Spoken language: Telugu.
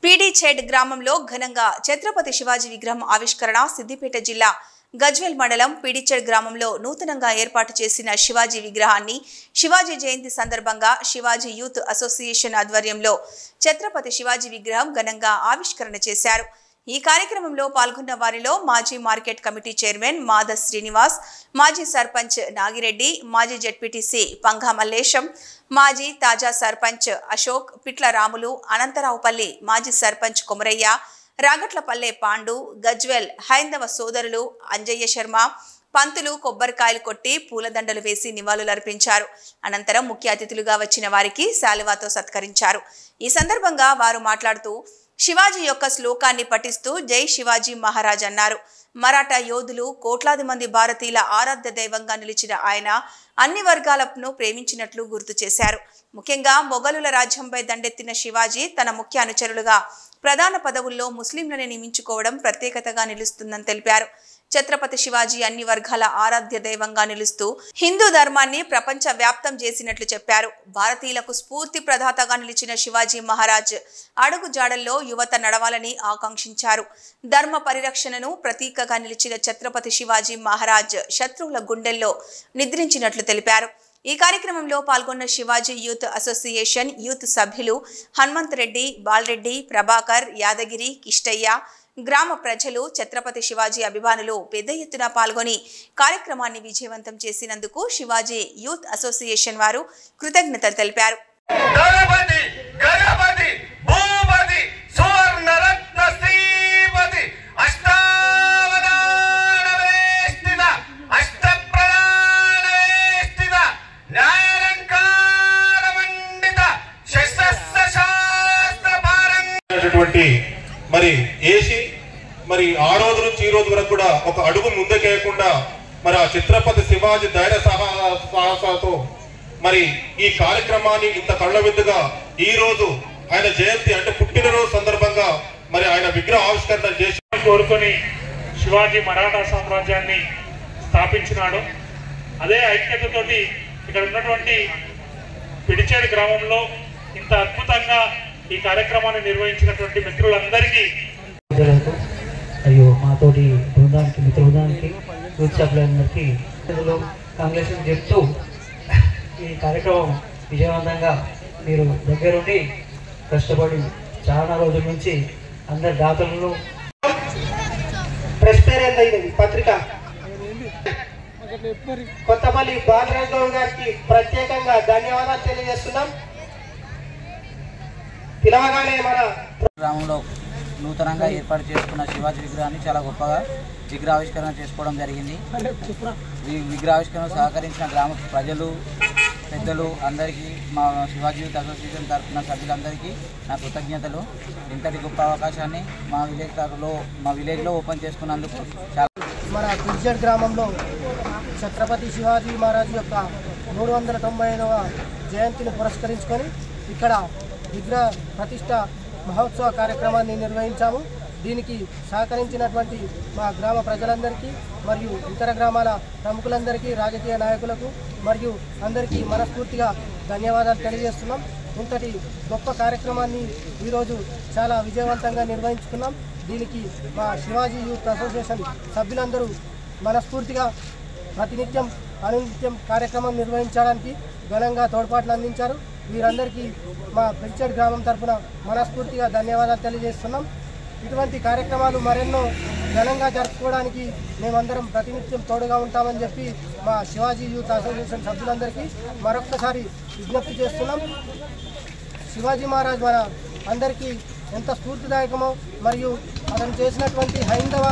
పీడీచేడ్ గ్రామంలో ఘనంగా ఛత్రపతి శివాజీ విగ్రహం ఆవిష్కరణ. సిద్దిపేట జిల్లా గజ్వేల్ మండలం పీడీచేడ్ గ్రామంలో నూతనంగా ఏర్పాటు చేసిన శివాజీ విగ్రహాన్ని శివాజీ జయంతి సందర్భంగా శివాజీ యూత్ అసోసియేషన్ ఆధ్వర్యంలో ఛత్రపతి శివాజీ విగ్రహం ఘనంగా ఆవిష్కరణ చేశారు. ఈ కార్యక్రమంలో పాల్గొన్న వారిలో మాజీ మార్కెట్ కమిటీ చైర్మన్ మాద శ్రీనివాస్, మాజీ సర్పంచ్ నాగిరెడ్డి, మాజీ జెడ్పీటీసీ పంగా మల్లేశం, మాజీ తాజా సర్పంచ్ అశోక్, పిట్ల రాములు, అనంతరావుపల్లి మాజీ సర్పంచ్ కొమరయ్య, రాగట్లపల్లె పాండు, గజ్వేల్ హైందవ సోదరులు అంజయ్య శర్మ, పంతులు కొబ్బరికాయలు కొట్టి పూలదండలు వేసి నివాళులర్పించారు. అనంతరం ముఖ్య అతిథులుగా వచ్చిన వారికి శాలువాతో సత్కరించారు. ఈ సందర్భంగా వారు మాట్లాడుతూ శివాజీ యొక్క శ్లోకాన్ని పఠిస్తూ జై శివాజీ మహారాజ్ అన్నారు. మరాఠా యోధులు, కోట్లాది మంది భారతీయుల ఆరాధ్య దైవంగా నిలిచిన ఆయన అన్ని వర్గాలను ప్రేమించినట్లు గుర్తు చేశారు. ముఖ్యంగా మొఘలుల రాజ్యంపై దండెత్తిన శివాజీ తన ముఖ్య అనుచరులుగా ప్రధాన పదవుల్లో ముస్లింలను నియమించుకోవడం ప్రత్యేకతగా నిలుస్తుందని తెలిపారు. ఛత్రపతి శివాజీ అన్ని వర్గాల ఆరాధ్య దైవంగా నిలుస్తూ హిందూ ధర్మాన్ని ప్రపంచ వ్యాప్తం చేసినట్లు చెప్పారు. భారతీయులకు స్ఫూర్తి ప్రదాతగా నిలిచిన శివాజీ మహారాజ్ అడుగు జాడల్లో యువత నడవాలని ఆకాంక్షించారు. ధర్మ పరిరక్షణను ప్రతీకగా నిలిచిన ఛత్రపతి శివాజీ మహారాజ్ శత్రువుల గుండెల్లో నిద్రించినట్లు తెలిపారు. ఈ కార్యక్రమంలో పాల్గొన్న శివాజీ యూత్ అసోసియేషన్ యూత్ సభ్యులు హనుమంత్ రెడ్డి, బాలరెడ్డి, ప్రభాకర్, యాదగిరి, కిష్టయ్య, గ్రామ ప్రజలు, ఛత్రపతి శివాజీ అభిమానులు పెద్ద ఎత్తున పాల్గొని కార్యక్రమాన్ని విజయవంతం చేసినందుకు శివాజీ యూత్ అసోసియేషన్ వారు కృతజ్ఞతలు తెలిపారు. మరి ఏసి మరి ఆ రోజు నుంచి ఈ రోజు వరకు కూడా ఒక అడుగు ముందుకేయకుండా మరి ఆ ఛత్రపతి శివాజీ ధైర్య సాహసాలతో మరి ఈ కార్యక్రమాన్ని ఇంత కళ్ళవిద్దుగా ఈ రోజు ఆయన జయంతి అంటే పుట్టినరోజు సందర్భంగా మరి ఆయన విగ్రహ ఆవిష్కరణ చేసి కోరుకొని శివాజీ మరాఠా సామ్రాజ్యాన్ని స్థాపించినాడు. అదే ఐక్యతతోటి ఇక్కడ ఉన్నటువంటి పిడిచేడు గ్రామంలో ఇంత అద్భుతంగా ఈ కార్యక్రమాన్ని నిర్వహించినటువంటి మిత్రులందరికీ అయ్యో మాతోటి బృందానికి మిత్ర బృందానికి యూత్ సభ్యులందరికీ కాంగ్రెస్ చెప్తూ ఈ కార్యక్రమం విజయవంతంగా మీరు దగ్గరుండి కష్టపడి చాలా రోజుల నుంచి అందరి దాతలను ప్రెస్పేరైంది పత్రిక కొత్తపల్లి బాలరాజ్ గౌడ్ గారికి ప్రత్యేకంగా ధన్యవాదాలు తెలియజేస్తున్నాం. పిలవగానే మన గ్రామంలో నూతనంగా ఏర్పాటు చేసుకున్న శివాజీ విగ్రహాన్ని చాలా గొప్పగా విగ్రహావిష్కరణ చేసుకోవడం జరిగింది. ఈ విగ్రహావిష్కరణ సహకరించిన గ్రామ ప్రజలు, పెద్దలు అందరికీ, మా శివాజీ యూత్ అసోసియేషన్ తరఫున సభ్యులందరికీ నా కృతజ్ఞతలు. ఇంతటి గొప్ప అవకాశాన్ని మా విలేజ్లో ఓపెన్ చేసుకున్నందుకు మన పిడిచేడ్ గ్రామంలో ఛత్రపతి శివాజీ మహారాజ్ యొక్క 395వ జయంతిని పురస్కరించుకొని ఇక్కడ విగ్రహ ప్రతిష్ట మహోత్సవ కార్యక్రమాన్ని నిర్వహించాము. దీనికి సహకరించినటువంటి మా గ్రామ ప్రజలందరికీ మరియు ఇతర గ్రామాల ప్రముఖులందరికీ, రాజకీయ నాయకులకు మరియు అందరికీ మనస్ఫూర్తిగా ధన్యవాదాలు తెలియజేస్తున్నాం. ఇంతటి గొప్ప కార్యక్రమాన్ని ఈరోజు చాలా విజయవంతంగా నిర్వహించుకున్నాం. దీనికి మా శివాజీ యూత్ అసోసియేషన్ సభ్యులందరూ మనస్ఫూర్తిగా ప్రతినిత్యం అనునిత్యం కార్యక్రమం నిర్వహించడానికి ఘనంగా తోడ్పాట్లు అందించారు. వీరందరికీ మా పిడిచేడ్ గ్రామం తరఫున మనస్ఫూర్తిగా ధన్యవాదాలు తెలియజేస్తున్నాం. ఇటువంటి కార్యక్రమాలు మరెన్నో ఘనంగా జరుపుకోవడానికి మేమందరం ప్రతినిత్యం తోడుగా ఉంటామని చెప్పి మా శివాజీ యూత్ అసోసియేషన్ సభ్యులందరికీ మరొక్కసారి విజ్ఞప్తి చేస్తున్నాం. శివాజీ మహారాజ్ మన అందరికీ ఎంత స్ఫూర్తిదాయకమో మరియు అతను చేసినటువంటి హైందవ